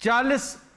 40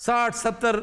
60-70,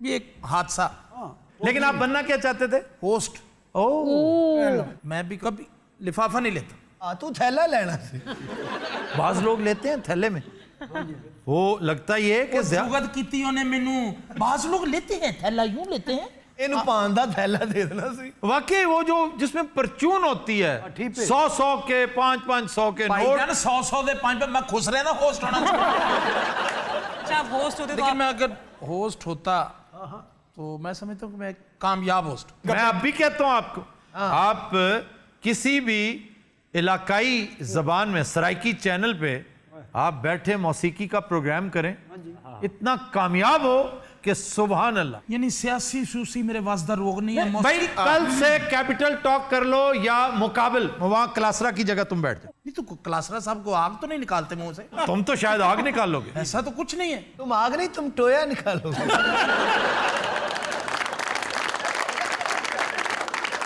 یہ ایک حادثہ. لیکن آپ بننا کیا چاہتے تھے؟ ہوسٹ. میں بھی کبھی لفافہ نہیں لیتا. تو تھیلا لینا سی. بعض لوگ لیتے ہیں تھیلے میں. وہ لگتا یہ ہے کہ سوگت کیتی انہیں مینوں بعض لوگ لیتے ہیں تھیلا یوں لیتے ہیں. اینو پان دا تھیلا دے دینا سی. واقعی وہ جو جس میں پرچون ہوتی ہے 100 کے 500 کے بھائی نوٹ. جان 100 دے 5 پہ میں خوش رہنا ہوسٹ ہونا چاہتا. اچھا آپ ہوسٹ ہوتے تو لیکن میں اگر ہوسٹ ہوتا تو میں سمجھتا ہوں کہ میں ایک کامیاب ہوسٹ. میں اب بھی کہتا ہوں آپ کو, آپ کسی بھی علاقائی زبان میں سرائکی چینل پہ آپ بیٹھے موسیقی کا پروگرام کریں, اتنا کامیاب ہو کہ سبحان اللہ. یعنی سیاسی سوسی میرے واسطہ روگ نہیں ہے. بھائی کل سے کیپٹل ٹاک کر لو یا مقابل, وہاں کلاسرا کی جگہ تم بیٹھ جاؤ. نہیں تو کلاسرا صاحب کو آگ تو نہیں نکالتے منہ سے. تم تو شاید آگ نکالو گے. ایسا تو کچھ نہیں ہے. تم آگ نہیں, تم ٹویا نکالو.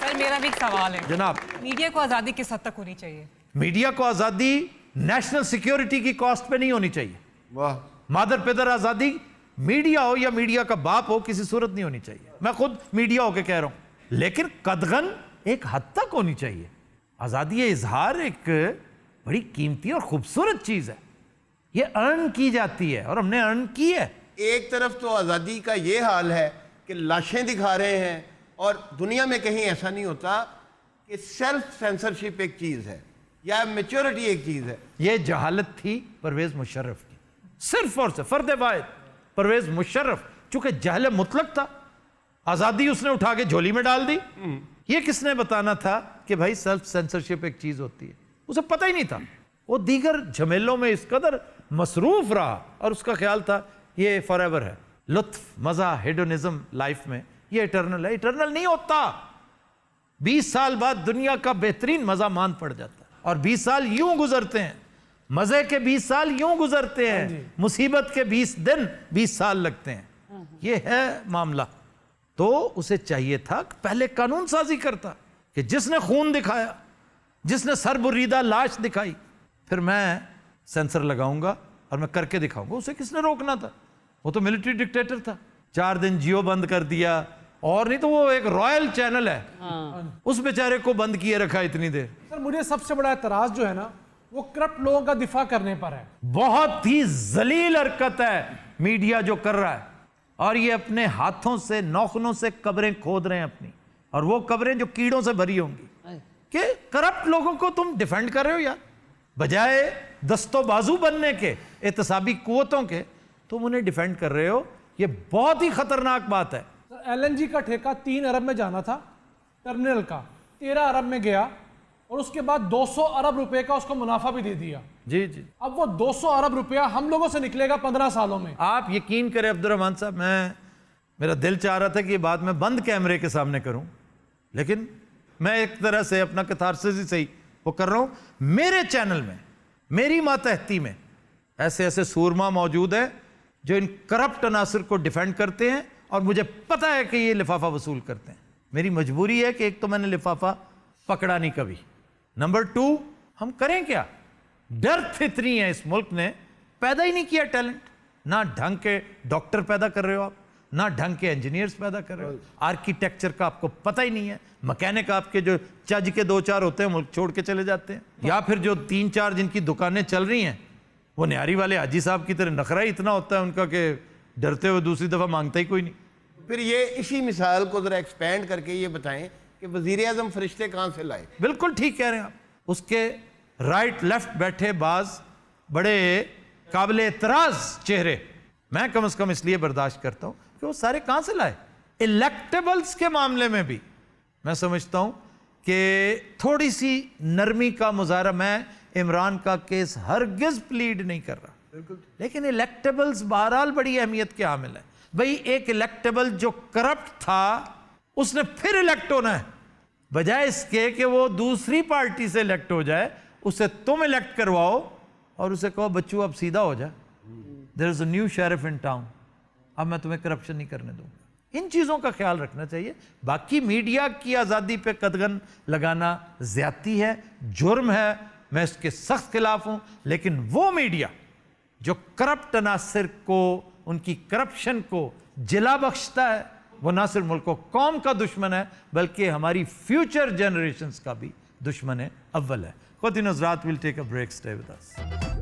سر میرا بھی ایک سوال ہے. جناب, میڈیا کو آزادی کس حد تک ہونی چاہیے؟ میڈیا کو آزادی نیشنل سیکیورٹی کی کاسٹ پہ نہیں ہونی چاہیے. واہ. مادر پیدر آزادی میڈیا ہو یا میڈیا کا باپ ہو کسی صورت نہیں ہونی چاہیے. میں خود میڈیا ہو کے کہہ رہا ہوں, لیکن قدغن ایک حد تک ہونی چاہیے. آزادی اظہار ایک بڑی قیمتی اور خوبصورت چیز ہے. یہ ارن کی جاتی ہے اور ہم نے ارن کی ہے. ایک طرف تو آزادی کا یہ حال ہے کہ لاشیں دکھا رہے ہیں, اور دنیا میں کہیں ایسا نہیں ہوتا کہ سیلف سینسرشپ ایک چیز ہے یا میچورٹی ایک چیز ہے. یہ جہالت تھی پرویز مشرف کی, صرف اور صرف فرد واحد پرویز مشرف, چونکہ جہل مطلق تھا, آزادی اس نے اٹھا کے جھولی میں ڈال دی. یہ کس نے بتانا تھا کہ بھائی سیلف سینسرشپ ایک چیز ہوتی ہے؟ اسے پتہ ہی نہیں تھا. وہ دیگر جھمیلوں میں اس قدر مصروف رہا اور اس کا خیال تھا یہ فار ایور ہے. لطف, مزہ, ہیڈونزم لائف میں یہ اٹرنل ہے. اٹرنل نہیں ہوتا. 20 سال بعد دنیا کا بہترین مزہ مان پڑ جاتا ہے, اور 20 سال یوں گزرتے ہیں. مزے کے 20 سال یوں گزرتے ہیں, مصیبت کے 20 دن 20 سال لگتے ہیں. یہ ہے معاملہ. تو اسے چاہیے تھا کہ پہلے قانون سازی کرتا کہ جس نے خون دکھایا, جس نے سر بریدہ لاش دکھائی, پھر میں سینسر لگاؤں گا اور میں کر کے دکھاؤں گا. اسے کس نے روکنا تھا؟ وہ تو ملٹری ڈکٹیٹر تھا. 4 دن جیو بند کر دیا, اور نہیں تو وہ ایک رائل چینل ہے, اس بیچارے کو بند کیے رکھا اتنی دیر. سر مجھے سب سے بڑا اعتراض جو ہے نا وہ کرپٹ لوگوں کا دفاع کرنے پر ہے. بہت ہی ذلیل حرکت ہے میڈیا جو کر رہا ہے, اور یہ اپنے ہاتھوں سے نوخنوں سے قبریں کھود رہے ہیں اپنی, اور وہ قبریں جو کیڑوں سے بھری ہوں گی. کہ کرپٹ لوگوں کو تم ڈیفینڈ کر رہے ہو یار, بجائے دست و بازو بننے کے احتسابی قوتوں کے, تم انہیں ڈیفینڈ کر رہے ہو. یہ بہت ہی خطرناک بات ہے. LNG کا ٹھیکہ 3 ارب میں جانا تھا, ٹرمینل کا 13 ارب میں گیا, اور اس کے بعد 200 ارب روپے کا اس کو منافع بھی دے دیا. جی جی, اب وہ 200 ارب روپیہ ہم لوگوں سے نکلے گا 15 سالوں میں. آپ یقین کریں عبد الرحمن صاحب, میرا دل چاہ رہا تھا کہ یہ بات میں بند کیمرے کے سامنے کروں, لیکن میں ایک طرح سے اپنا کتھارسس ہی صحیح وہ کر رہا ہوں. میرے چینل میں, میری ماتحتی میں ایسے ایسے سورما موجود ہیں جو ان کرپٹ عناصر کو ڈیفینڈ کرتے ہیں, اور مجھے پتہ ہے کہ یہ لفافہ وصول کرتے ہیں. میری مجبوری ہے کہ ایک تو میں نے لفافہ پکڑا نہیں کبھی, نمبر 2 ہم کریں کیا؟ ڈرت اتنی ہے اس ملک نے, پیدا ہی نہیں کیا ٹیلنٹ. نہ ڈھنگ کے ڈاکٹر پیدا کر رہے ہو آپ, نہ ڈھنگ کے انجینئرز پیدا کر رہے ہو, آرکیٹیکچر کا آپ کو پتہ ہی نہیں ہے, مکینک آپ کے جو چج کے 2-4 ہوتے ہیں ملک چھوڑ کے چلے جاتے ہیں, یا پھر جو 3-4 جن کی دکانیں چل رہی ہیں وہ نیاری والے حاجی صاحب کی طرح نخرہ ہی اتنا ہوتا ہے ان کا کہ ڈرتے ہوئے دوسری دفعہ مانگتا ہی کوئی نہیں. پھر یہ اسی مثال کو ذرا ایکسپینڈ کر کے یہ بتائیں کہ وزیر اعظم فرشتے کہاں سے لائے؟ بالکل ٹھیک کہہ رہے ہیں آپ. اس کے رائٹ لیفٹ بیٹھے بعض بڑے قابل اعتراض چہرے میں کم از کم اس لیے برداشت کرتا ہوں کہ وہ سارے کہاں سے لائے. الیکٹیبلز کے معاملے میں بھی میں سمجھتا ہوں کہ تھوڑی سی نرمی کا مظاہرہ, میں عمران کا کیس ہرگز پلیڈ نہیں کر رہا, لیکن الیکٹیبلز بہرحال بڑی اہمیت کے حامل ہے. بھئی ایک الیکٹیبل جو کرپٹ تھا اس نے پھر الیکٹ ہونا ہے, بجائے اس کے کہ وہ دوسری پارٹی سے الیکٹ ہو جائے, اسے تم الیکٹ کرواؤ اور اسے کہو بچو اب سیدھا ہو جائے, there is a new sheriff in town, اب میں تمہیں کرپشن نہیں کرنے دوں گا. ان چیزوں کا خیال رکھنا چاہیے. باقی میڈیا کی آزادی پہ قدغن لگانا زیادتی ہے, جرم ہے, میں اس کے سخت خلاف ہوں. لیکن وہ میڈیا جو کرپٹ عناصر کو, ان کی کرپشن کو جلا بخشتا ہے وہ نہ صرف ملک و قوم کا دشمن ہے بلکہ ہماری فیوچر جنریشنز کا بھی دشمن اول ہے. خواتین حضرات, we'll take a break, stay with us.